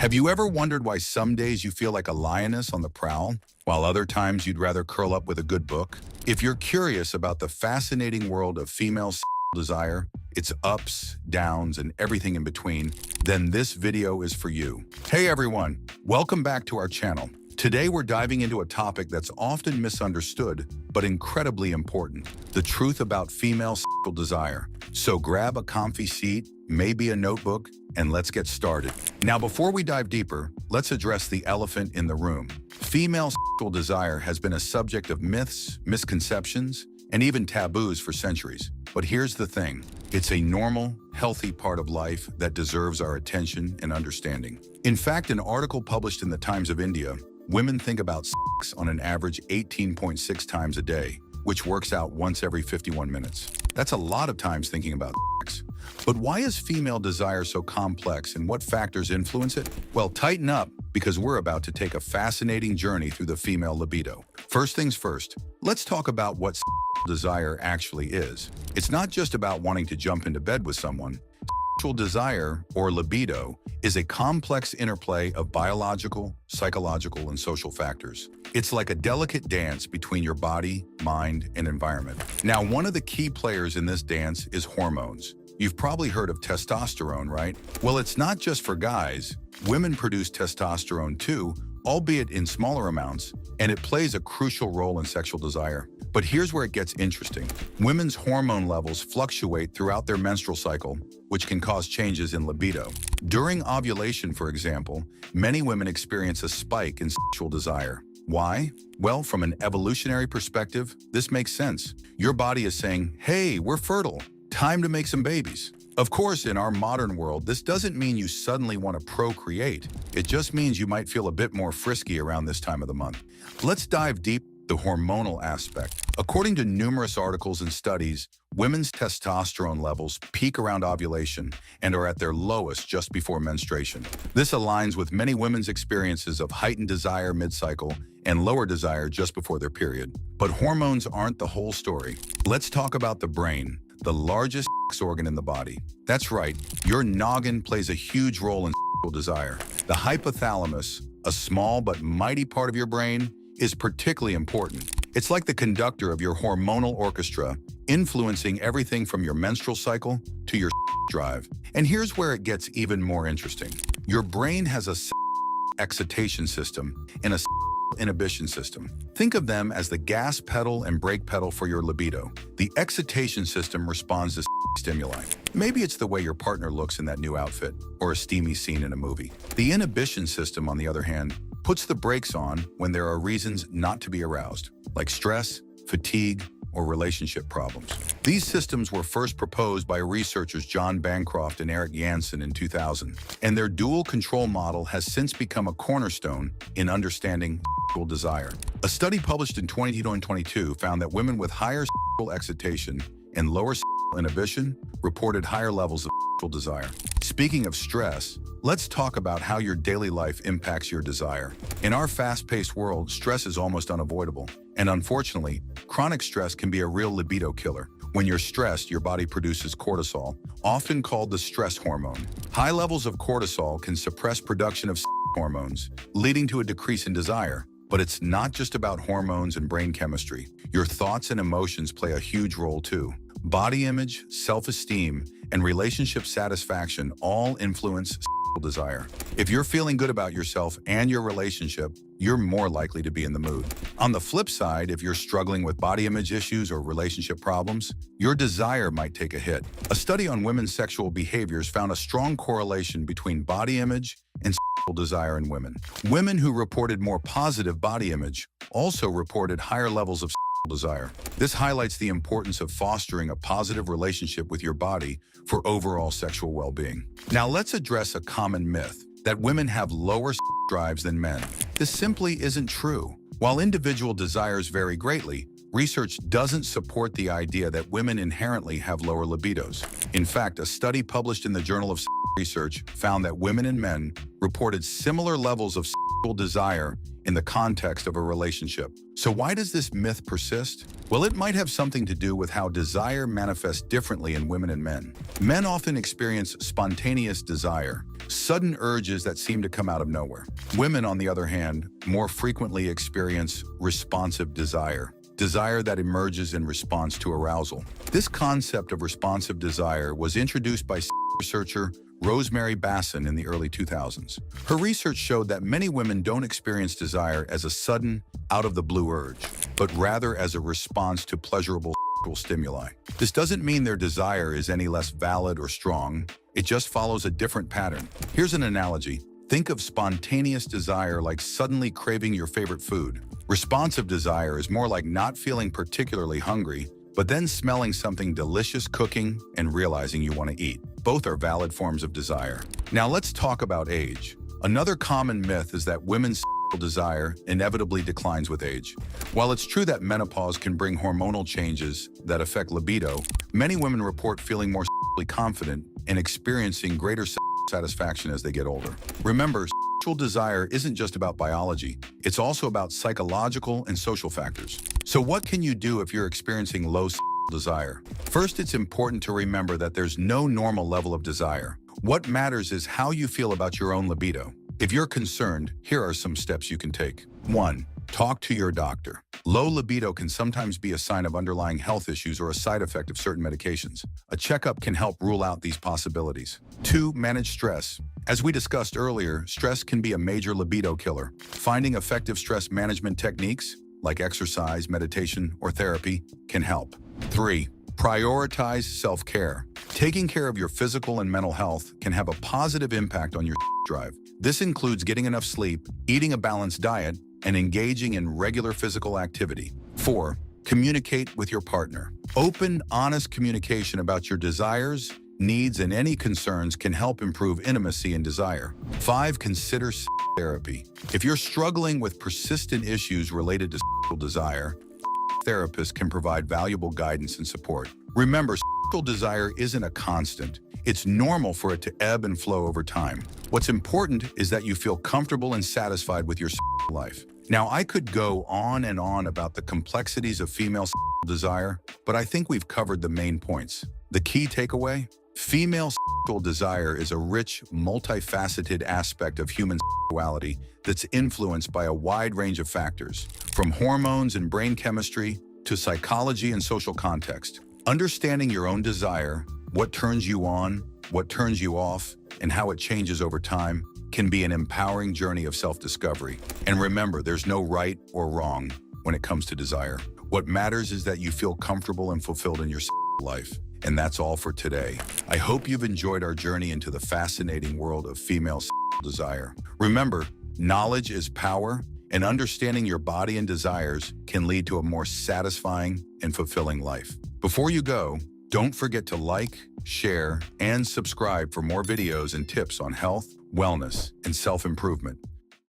Have you ever wondered why some days you feel like a lioness on the prowl, while other times you'd rather curl up with a good book? If you're curious about the fascinating world of female desire, its ups, downs, and everything in between, then this video is for you. Hey everyone, welcome back to our channel. Today we're diving into a topic that's often misunderstood, but incredibly important: the truth about female desire. So grab a comfy seat, maybe a notebook, and let's get started. Now, before we dive deeper, let's address the elephant in the room. Female sexual desire has been a subject of myths, misconceptions, and even taboos for centuries. But here's the thing: it's a normal, healthy part of life that deserves our attention and understanding. In fact, an article published in the Times of India, women think about sex on an average 18.6 times a day, which works out once every 51 minutes. That's a lot of times thinking about sex. But why is female desire so complex, and what factors influence it? Well, tighten up, because we're about to take a fascinating journey through the female libido. First things first, let's talk about what desire actually is. It's not just about wanting to jump into bed with someone. Sexual desire, or libido, is a complex interplay of biological, psychological, and social factors. It's like a delicate dance between your body, mind, and environment. Now, one of the key players in this dance is hormones. You've probably heard of testosterone, right? Well, it's not just for guys. Women produce testosterone too, albeit in smaller amounts, and it plays a crucial role in sexual desire. But here's where it gets interesting. Women's hormone levels fluctuate throughout their menstrual cycle, which can cause changes in libido. During ovulation, for example, many women experience a spike in sexual desire. Why? Well, from an evolutionary perspective, this makes sense. Your body is saying, hey, we're fertile. Time to make some babies. Of course, in our modern world, this doesn't mean you suddenly want to procreate. It just means you might feel a bit more frisky around this time of the month. Let's dive deep the hormonal aspect. According to numerous articles and studies, women's testosterone levels peak around ovulation and are at their lowest just before menstruation. This aligns with many women's experiences of heightened desire mid-cycle and lower desire just before their period. But hormones aren't the whole story. Let's talk about the brain, the largest organ in the body. That's right, your noggin plays a huge role in sexual desire. The hypothalamus, a small but mighty part of your brain, is particularly important. It's like the conductor of your hormonal orchestra, influencing everything from your menstrual cycle to your drive. And here's where it gets even more interesting. Your brain has a excitation system and a inhibition system. Think of them as the gas pedal and brake pedal for your libido. The excitation system responds to stimuli. Maybe it's the way your partner looks in that new outfit, or a steamy scene in a movie. The inhibition system, on the other hand, puts the brakes on when there are reasons not to be aroused, like stress, fatigue, or relationship problems. These systems were first proposed by researchers John Bancroft and Eric Janssen in 2000, and their dual control model has since become a cornerstone in understanding sexual desire. A study published in 2022 found that women with higher sexual excitation and lower sexual inhibition reported higher levels of sexual desire. Speaking of stress, let's talk about how your daily life impacts your desire. In our fast-paced world, stress is almost unavoidable. And unfortunately, chronic stress can be a real libido killer. When you're stressed, your body produces cortisol, often called the stress hormone. High levels of cortisol can suppress production of hormones, leading to a decrease in desire. But it's not just about hormones and brain chemistry. Your thoughts and emotions play a huge role too. Body image, self-esteem, and relationship satisfaction all influence desire. If you're feeling good about yourself and your relationship, you're more likely to be in the mood. On the flip side, if you're struggling with body image issues or relationship problems, your desire might take a hit. A study on women's sexual behaviors found a strong correlation between body image and sexual desire in women. Women who reported more positive body image also reported higher levels of desire. This highlights the importance of fostering a positive relationship with your body for overall sexual well-being. Now let's address a common myth that women have lower drives than men. This simply isn't true. While individual desires vary greatly, research doesn't support the idea that women inherently have lower libidos. In fact, a study published in the Journal of Research found that women and men reported similar levels of desire in the context of a relationship. So why does this myth persist? Well, it might have something to do with how desire manifests differently in women and men. Men often experience spontaneous desire, sudden urges that seem to come out of nowhere. Women, on the other hand, more frequently experience responsive desire, desire that emerges in response to arousal. This concept of responsive desire was introduced by researcher Rosemary Basson in the early 2000s. Her research showed that many women don't experience desire as a sudden, out-of-the-blue urge, but rather as a response to pleasurable sexual stimuli. This doesn't mean their desire is any less valid or strong. It just follows a different pattern. Here's an analogy. Think of spontaneous desire like suddenly craving your favorite food. Responsive desire is more like not feeling particularly hungry, but then smelling something delicious cooking and realizing you want to eat. Both are valid forms of desire. Now let's talk about age. Another common myth is that women's sexual desire inevitably declines with age. While it's true that menopause can bring hormonal changes that affect libido, many women report feeling more sexually confident and experiencing greater satisfaction as they get older. Remember, sexual desire isn't just about biology, it's also about psychological and social factors. So what can you do if you're experiencing low sexual desire? First, it's important to remember that there's no normal level of desire. What matters is how you feel about your own libido. If you're concerned, here are some steps you can take. 1. Talk to your doctor. Low libido can sometimes be a sign of underlying health issues or a side effect of certain medications. A checkup can help rule out these possibilities. 2. Manage stress. As we discussed earlier, stress can be a major libido killer. Finding effective stress management techniques, like exercise, meditation, or therapy, can help. 3. Prioritize self-care. Taking care of your physical and mental health can have a positive impact on your drive. This includes getting enough sleep, eating a balanced diet, and engaging in regular physical activity. 4. Communicate with your partner. Open, honest communication about your desires, needs, and any concerns can help improve intimacy and desire. 5. Consider therapy. If you're struggling with persistent issues related to sexual desire, therapists can provide valuable guidance and support. Remember, sexual desire isn't a constant. It's normal for it to ebb and flow over time. What's important is that you feel comfortable and satisfied with your sexual life. Now, I could go on and on about the complexities of female sexual desire, but I think we've covered the main points. The key takeaway? Female sexual desire is a rich, multifaceted aspect of human sexuality that's influenced by a wide range of factors, from hormones and brain chemistry to psychology and social context. Understanding your own desire, what turns you on, what turns you off, and how it changes over time can be an empowering journey of self-discovery. And remember, there's no right or wrong when it comes to desire. What matters is that you feel comfortable and fulfilled in your life. And that's all for today. I hope you've enjoyed our journey into the fascinating world of female desire. Remember, knowledge is power, and understanding your body and desires can lead to a more satisfying and fulfilling life. Before you go, don't forget to like, share, and subscribe for more videos and tips on health, wellness, and self-improvement.